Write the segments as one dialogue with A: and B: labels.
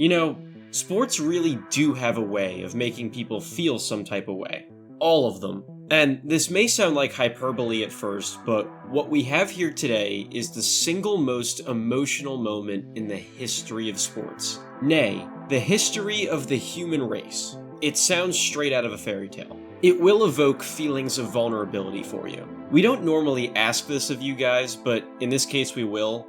A: You know, sports really do have a way of making people feel some type of way. All of them. And this may sound like hyperbole at first, but what we have here today is the single most emotional moment in the history of sports. Nay, the history of the human race. It sounds straight out of a fairy tale. It will evoke feelings of vulnerability for you. We don't normally ask this of you guys, but in this case we will.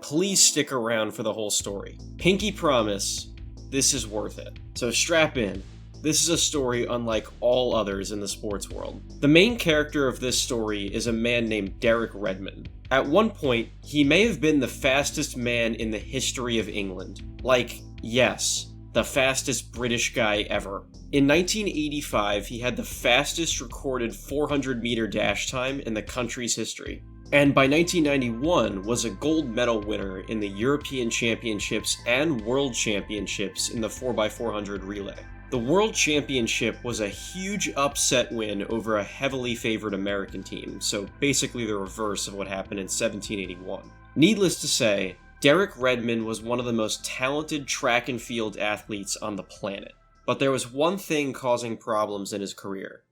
A: Please stick around for the whole story. Pinky promise, this is worth it. So strap in. This is a story unlike all others in the sports world. The main character of this story is a man named Derek Redmond. At one point, he may have been the fastest man in the history of England. Like, yes, the fastest British guy ever. In 1985, he had the fastest recorded 400-meter dash time in the country's history. And by 1991 was a gold medal winner in the European Championships and World Championships in the 4x400 relay. The World Championship was a huge upset win over a heavily favored American team, so basically the reverse of what happened in 1781. Needless to say, Derek Redmond was one of the most talented track and field athletes on the planet. But there was one thing causing problems in his career: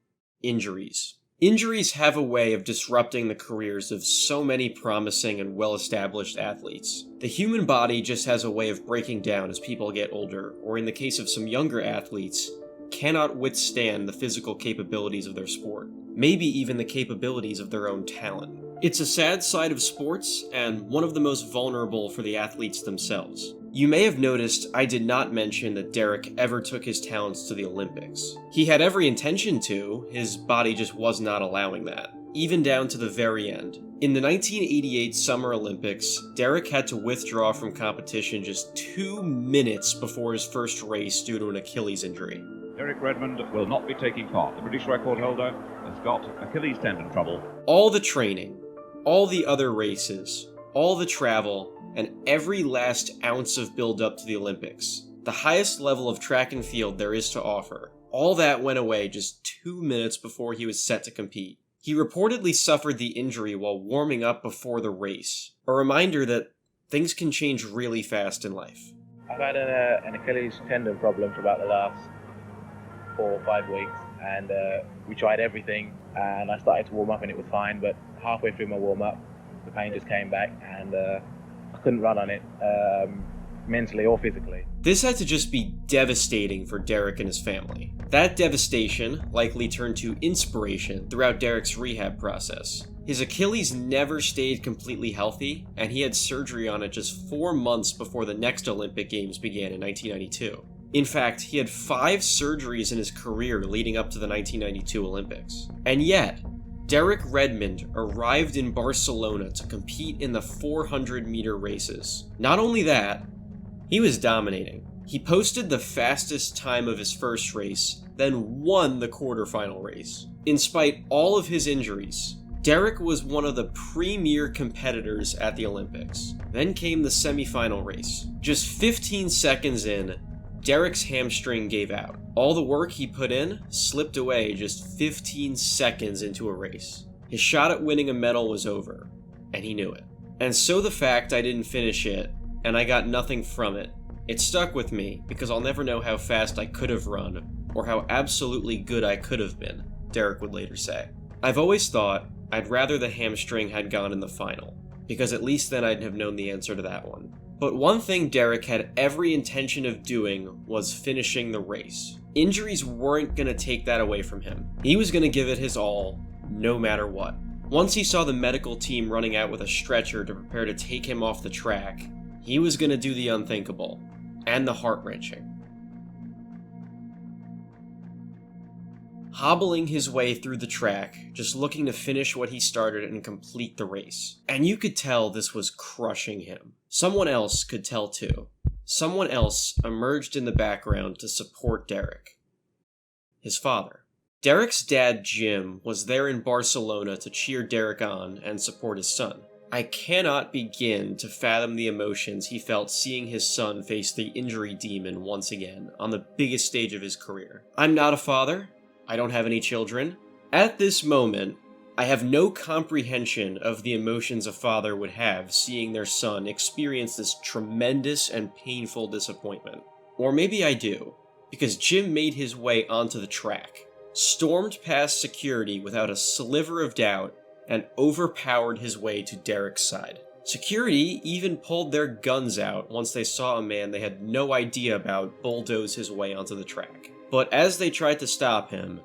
A: injuries. Injuries have a way of disrupting the careers of so many promising and well-established athletes. The human body just has a way of breaking down as people get older, or in the case of some younger athletes, cannot withstand the physical capabilities of their sport, maybe even the capabilities of their own talent. It's a sad side of sports, and one of the most vulnerable for the athletes themselves. You may have noticed I did not mention that Derek ever took his talents to the Olympics. He had every intention to, his body just was not allowing that, even down to the very end. In the 1988 Summer Olympics, Derek had to withdraw from competition just 2 minutes before his first race due to an Achilles injury.
B: Derek Redmond will not be taking part. The British record holder has got Achilles tendon trouble.
A: All the training, all the other races, all the travel, and every last ounce of build-up to the Olympics, the highest level of track and field there is to offer, all that went away just 2 minutes before he was set to compete. He reportedly suffered the injury while warming up before the race, a reminder that things can change really fast in life.
C: I've had an Achilles tendon problem for about the last 4 or 5 weeks, and we tried everything, and I started to warm up and it was fine, but halfway through my warm-up, the pain just came back, and I couldn't run on it, mentally or physically.
A: This had to just be devastating for Derek and his family. That devastation likely turned to inspiration throughout Derek's rehab process. His Achilles never stayed completely healthy, and he had surgery on it just 4 months before the next Olympic Games began in 1992. In fact, he had 5 surgeries in his career leading up to the 1992 Olympics. And yet, Derek Redmond arrived in Barcelona to compete in the 400-meter races. Not only that, he was dominating. He posted the fastest time of his first race, then won the quarterfinal race. In spite all of his injuries, Derek was one of the premier competitors at the Olympics. Then came the semifinal race. Just 15 seconds in, Derek's hamstring gave out. All the work he put in slipped away just 15 seconds into a race. His shot at winning a medal was over, and he knew it. And so the fact I didn't finish it, and I got nothing from it, it stuck with me because I'll never know how fast I could have run, or how absolutely good I could have been, Derek would later say. I've always thought I'd rather the hamstring had gone in the final, because at least then I'd have known the answer to that one. But one thing Derek had every intention of doing was finishing the race. Injuries weren't going to take that away from him. He was going to give it his all, no matter what. Once he saw the medical team running out with a stretcher to prepare to take him off the track, he was going to do the unthinkable, and the heart-wrenching. Hobbling his way through the track, just looking to finish what he started and complete the race. And you could tell this was crushing him. Someone else could tell too. Someone else emerged in the background to support Derek. His father. Derek's dad, Jim, was there in Barcelona to cheer Derek on and support his son. I cannot begin to fathom the emotions he felt seeing his son face the injury demon once again on the biggest stage of his career. I'm not a father. I don't have any children. At this moment, I have no comprehension of the emotions a father would have seeing their son experience this tremendous and painful disappointment. Or maybe I do, because Jim made his way onto the track, stormed past security without a sliver of doubt, and overpowered his way to Derek's side. Security even pulled their guns out once they saw a man they had no idea about bulldoze his way onto the track. But as they tried to stop him,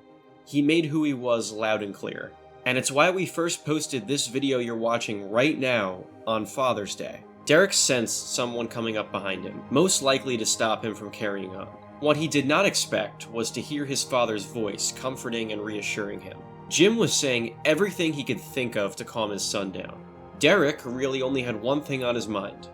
A: he made who he was loud and clear. And it's why we first posted this video you're watching right now on Father's Day. Derek sensed someone coming up behind him, most likely to stop him from carrying on. What he did not expect was to hear his father's voice comforting and reassuring him. Jim was saying everything he could think of to calm his son down. Derek really only had one thing on his mind: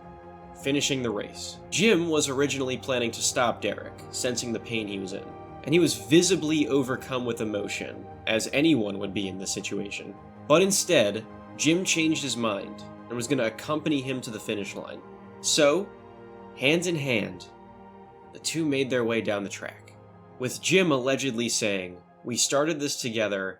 A: finishing the race. Jim was originally planning to stop Derek, sensing the pain he was in, and he was visibly overcome with emotion, as anyone would be in this situation. But instead, Jim changed his mind and was going to accompany him to the finish line. So, hand in hand, the two made their way down the track, with Jim allegedly saying, "We started this together,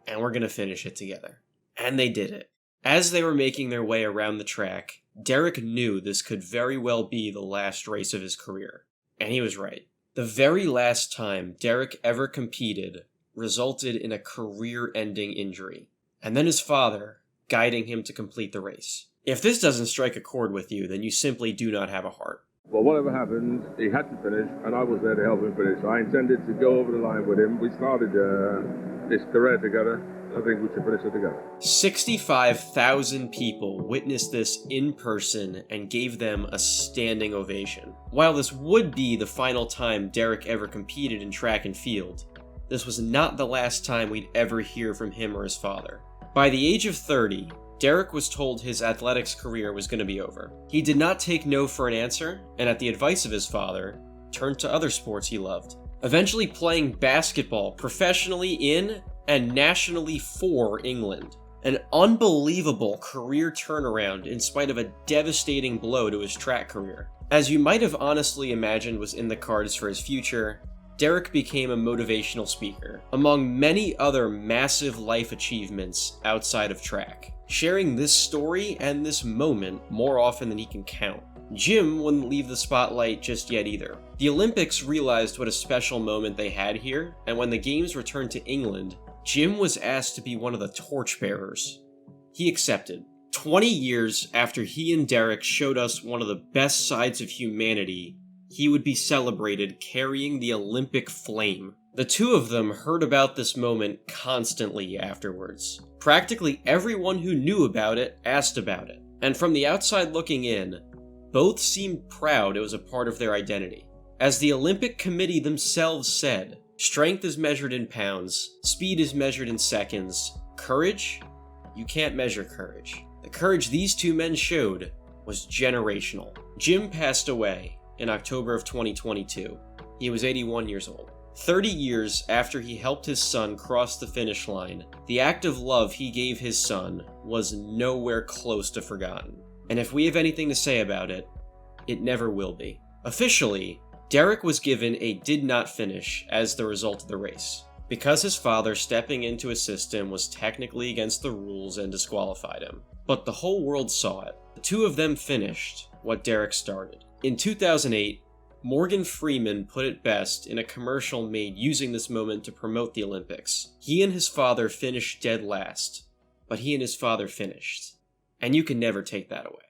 A: and we're going to finish it together." And they did it. As they were making their way around the track, Derek knew this could very well be the last race of his career. And he was right. The very last time Derek ever competed resulted in a career-ending injury, and then his father guiding him to complete the race. If this doesn't strike a chord with you, then you simply do not have a heart.
D: Well, whatever happened, he had to finish, and I was there to help him finish. I intended to go over the line with him. We started this career together. I think we should finish it together.
A: 65,000 people witnessed this in person and gave them a standing ovation. While this would be the final time Derek ever competed in track and field, this was not the last time we'd ever hear from him or his father. By the age of 30, Derek was told his athletics career was going to be over. He did not take no for an answer, and at the advice of his father, turned to other sports he loved, eventually playing basketball professionally in and nationally for England. An unbelievable career turnaround in spite of a devastating blow to his track career. As you might have honestly imagined was in the cards for his future, Derek became a motivational speaker, among many other massive life achievements outside of track, sharing this story and this moment more often than he can count. Jim wouldn't leave the spotlight just yet either. The Olympics realized what a special moment they had here, and when the games returned to England, Jim was asked to be one of the torchbearers. He accepted. 20 years after he and Derek showed us one of the best sides of humanity, he would be celebrated carrying the Olympic flame. The two of them heard about this moment constantly afterwards. Practically everyone who knew about it asked about it, and from the outside looking in, both seemed proud it was a part of their identity. As the Olympic Committee themselves said, strength is measured in pounds, speed is measured in seconds, courage? You can't measure courage. The courage these two men showed was generational. Jim passed away in October of 2022. He was 81 years old. 30 years after he helped his son cross the finish line, the act of love he gave his son was nowhere close to forgotten. And if we have anything to say about it, it never will be. Officially, Derek was given a did not finish as the result of the race, because his father stepping into his system was technically against the rules and disqualified him. But the whole world saw it. The two of them finished what Derek started. In 2008, Morgan Freeman put it best in a commercial made using this moment to promote the Olympics. He and his father finished dead last, but he and his father finished. And you can never take that away.